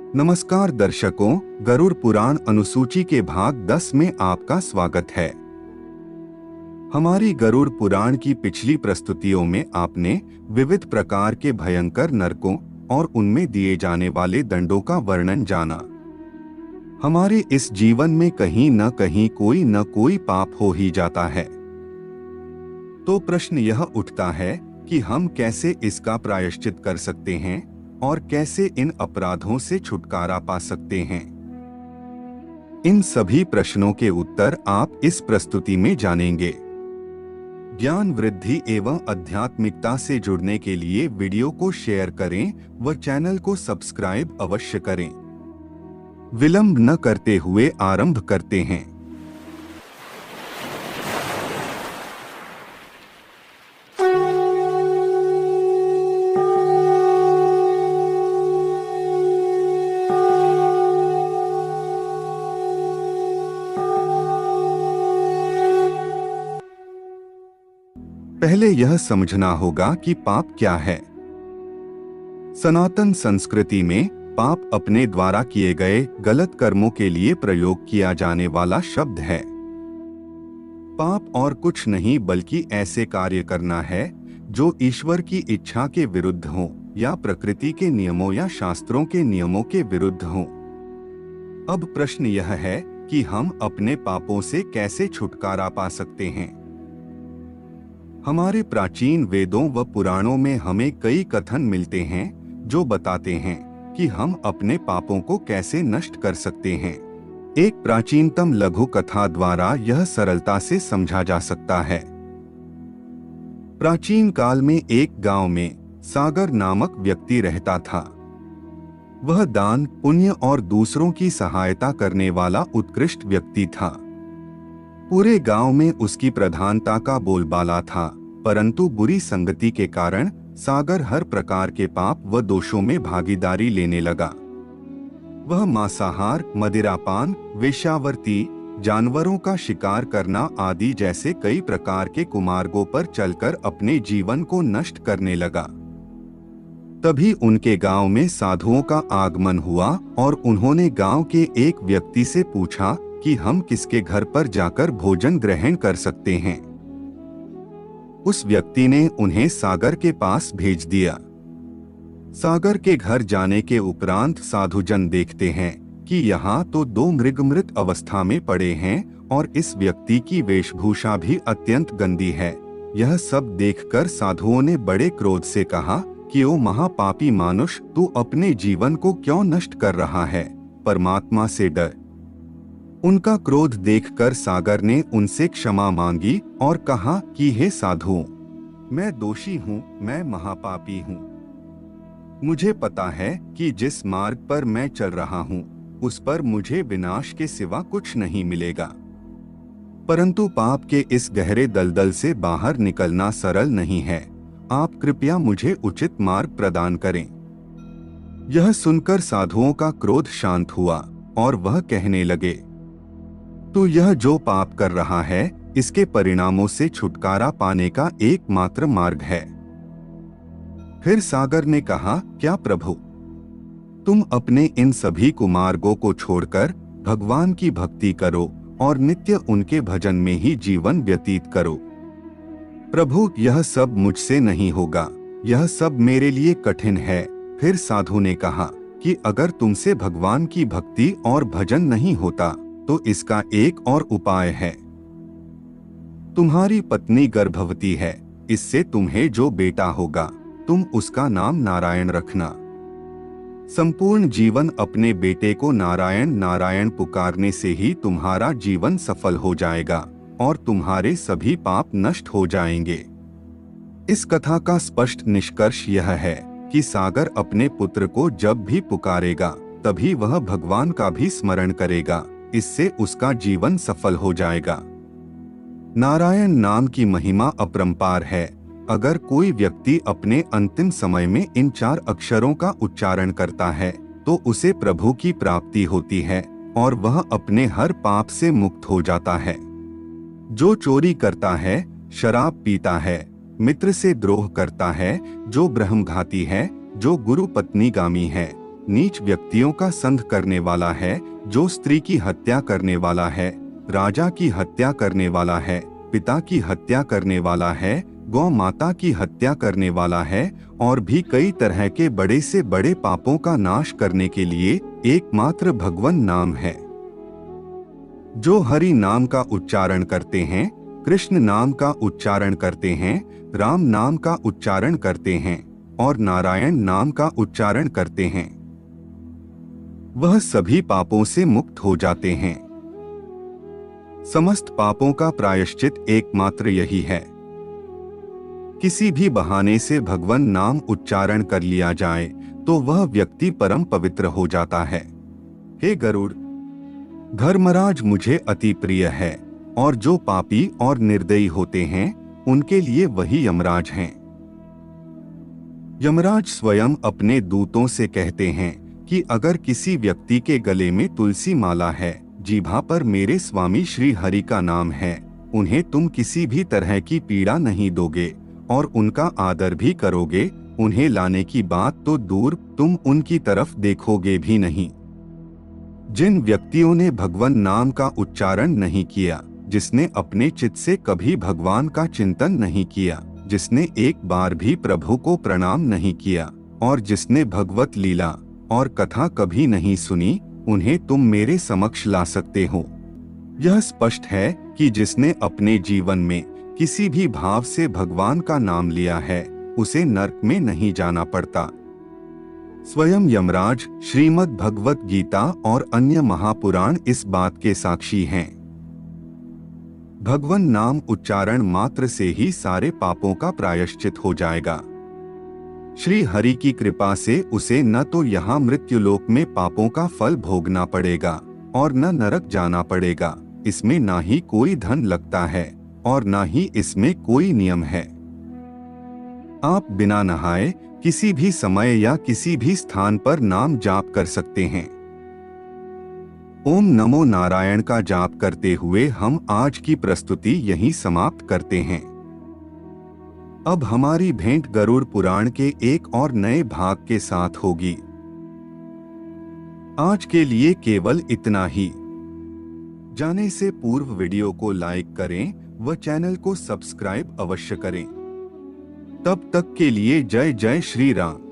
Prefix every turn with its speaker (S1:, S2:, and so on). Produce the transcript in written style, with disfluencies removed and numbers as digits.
S1: नमस्कार दर्शकों, गरुड़ पुराण अनुसूची के भाग 10 में आपका स्वागत है। हमारी गरुड़ पुराण की पिछली प्रस्तुतियों में आपने विविध प्रकार के भयंकर नरकों और उनमें दिए जाने वाले दंडों का वर्णन जाना। हमारे इस जीवन में कहीं न कहीं कोई न कोई पाप हो ही जाता है। तो प्रश्न यह उठता है कि हम कैसे इसका प्रायश्चित कर सकते हैं और कैसे इन अपराधों से छुटकारा पा सकते हैं। इन सभी प्रश्नों के उत्तर आप इस प्रस्तुति में जानेंगे। ज्ञान वृद्धि एवं आध्यात्मिकता से जुड़ने के लिए वीडियो को शेयर करें व चैनल को सब्सक्राइब अवश्य करें। विलंब न करते हुए आरंभ करते हैं। पहले यह समझना होगा कि पाप क्या है। सनातन संस्कृति में पाप अपने द्वारा किए गए गलत कर्मों के लिए प्रयोग किया जाने वाला शब्द है। पाप और कुछ नहीं बल्कि ऐसे कार्य करना है जो ईश्वर की इच्छा के विरुद्ध हो या प्रकृति के नियमों या शास्त्रों के नियमों के विरुद्ध हो। अब प्रश्न यह है कि हम अपने पापों से कैसे छुटकारा पा सकते हैं। हमारे प्राचीन वेदों व पुराणों में हमें कई कथन मिलते हैं जो बताते हैं कि हम अपने पापों को कैसे नष्ट कर सकते हैं। एक प्राचीनतम लघु कथा द्वारा यह सरलता से समझा जा सकता है। प्राचीन काल में एक गांव में सागर नामक व्यक्ति रहता था। वह दान, पुण्य और दूसरों की सहायता करने वाला उत्कृष्ट व्यक्ति था। पूरे गांव में उसकी प्रधानता का बोलबाला था, परंतु बुरी संगति के कारण सागर हर प्रकार के पाप व दोषों में भागीदारी लेने लगा। वह मांसाहार, मदिरापान, वेश्यावृत्ति, जानवरों का शिकार करना आदि जैसे कई प्रकार के कुमार्गों पर चलकर अपने जीवन को नष्ट करने लगा। तभी उनके गांव में साधुओं का आगमन हुआ और उन्होंने गांव के एक व्यक्ति से पूछा कि हम किसके घर पर जाकर भोजन ग्रहण कर सकते हैं। उस व्यक्ति ने उन्हें सागर के पास भेज दिया। सागर के घर जाने के उपरांत साधुजन देखते हैं कि यहाँ तो दो मृग मृत अवस्था में पड़े हैं और इस व्यक्ति की वेशभूषा भी अत्यंत गंदी है। यह सब देखकर साधुओं ने बड़े क्रोध से कहा कि ओ महापापी मानुष, तू अपने जीवन को क्यों नष्ट कर रहा है? परमात्मा से डर। उनका क्रोध देखकर सागर ने उनसे क्षमा मांगी और कहा कि हे साधुओं, मैं दोषी हूँ, मैं महापापी हूँ। मुझे पता है कि जिस मार्ग पर मैं चल रहा हूँ उस पर मुझे विनाश के सिवा कुछ नहीं मिलेगा, परंतु पाप के इस गहरे दलदल से बाहर निकलना सरल नहीं है। आप कृपया मुझे उचित मार्ग प्रदान करें। यह सुनकर साधुओं का क्रोध शांत हुआ और वह कहने लगे, तो यह जो पाप कर रहा है इसके परिणामों से छुटकारा पाने का एकमात्र मार्ग है। फिर सागर ने कहा, क्या प्रभु, तुम अपने इन सभी कुमार्गों को छोड़कर भगवान की भक्ति करो और नित्य उनके भजन में ही जीवन व्यतीत करो। प्रभु, यह सब मुझसे नहीं होगा, यह सब मेरे लिए कठिन है। फिर साधु ने कहा कि अगर तुमसे भगवान की भक्ति और भजन नहीं होता तो इसका एक और उपाय है। तुम्हारी पत्नी गर्भवती है, इससे तुम्हें जो बेटा होगा तुम उसका नाम नारायण रखना। संपूर्ण जीवन अपने बेटे को नारायण नारायण पुकारने से ही तुम्हारा जीवन सफल हो जाएगा और तुम्हारे सभी पाप नष्ट हो जाएंगे। इस कथा का स्पष्ट निष्कर्ष यह है कि सागर अपने पुत्र को जब भी पुकारेगा तभी वह भगवान का भी स्मरण करेगा, इससे उसका जीवन सफल हो जाएगा। नारायण नाम की महिमा अपरंपार है। अगर कोई व्यक्ति अपने अंतिम समय में इन 4 अक्षरों का उच्चारण करता है तो उसे प्रभु की प्राप्ति होती है और वह अपने हर पाप से मुक्त हो जाता है। जो चोरी करता है, शराब पीता है, मित्र से द्रोह करता है, जो ब्रह्मघाती है, जो गुरु पत्नीगामी है, नीच व्यक्तियों का संग करने वाला है, जो स्त्री की हत्या करने वाला है, राजा की हत्या करने वाला है, पिता की हत्या करने वाला है, गौ माता की हत्या करने वाला है, और भी कई तरह के बड़े से बड़े पापों का नाश करने के लिए एकमात्र भगवान नाम है। जो हरि नाम का उच्चारण करते हैं, कृष्ण नाम का उच्चारण करते हैं, राम नाम का उच्चारण करते हैं और नारायण नाम का उच्चारण करते हैं, वह सभी पापों से मुक्त हो जाते हैं। समस्त पापों का प्रायश्चित एकमात्र यही है। किसी भी बहाने से भगवान नाम उच्चारण कर लिया जाए तो वह व्यक्ति परम पवित्र हो जाता है। हे गरुड़, धर्मराज मुझे अति प्रिय है, और जो पापी और निर्दयी होते हैं उनके लिए वही यमराज हैं। यमराज स्वयं अपने दूतों से कहते हैं कि अगर किसी व्यक्ति के गले में तुलसी माला है, जीभा पर मेरे स्वामी श्री हरि का नाम है, उन्हें तुम किसी भी तरह की पीड़ा नहीं दोगे और उनका आदर भी करोगे, उन्हें लाने की बात तो दूर, तुम उनकी तरफ देखोगे भी नहीं। जिन व्यक्तियों ने भगवान नाम का उच्चारण नहीं किया, जिसने अपने चित्त से कभी भगवान का चिंतन नहीं किया, जिसने एक बार भी प्रभु को प्रणाम नहीं किया और जिसने भगवत लीला और कथा कभी नहीं सुनी, उन्हें तुम मेरे समक्ष ला सकते हो। यह स्पष्ट है कि जिसने अपने जीवन में किसी भी भाव से भगवान का नाम लिया है, उसे नरक में नहीं जाना पड़ता। स्वयं यमराज, श्रीमद् भगवत गीता और अन्य महापुराण इस बात के साक्षी हैं। भगवान नाम उच्चारण मात्र से ही सारे पापों का प्रायश्चित हो जाएगा। श्री हरि की कृपा से उसे न तो यहाँ मृत्युलोक में पापों का फल भोगना पड़ेगा और न नरक जाना पड़ेगा। इसमें ना ही कोई धन लगता है और ना ही इसमें कोई नियम है। आप बिना नहाए किसी भी समय या किसी भी स्थान पर नाम जाप कर सकते हैं। ओम नमो नारायण का जाप करते हुए हम आज की प्रस्तुति यहीं समाप्त करते हैं। अब हमारी भेंट गरुड़ पुराण के एक और नए भाग के साथ होगी। आज के लिए केवल इतना ही। जाने से पूर्व वीडियो को लाइक करें व चैनल को सब्सक्राइब अवश्य करें। तब तक के लिए जय जय श्री राम।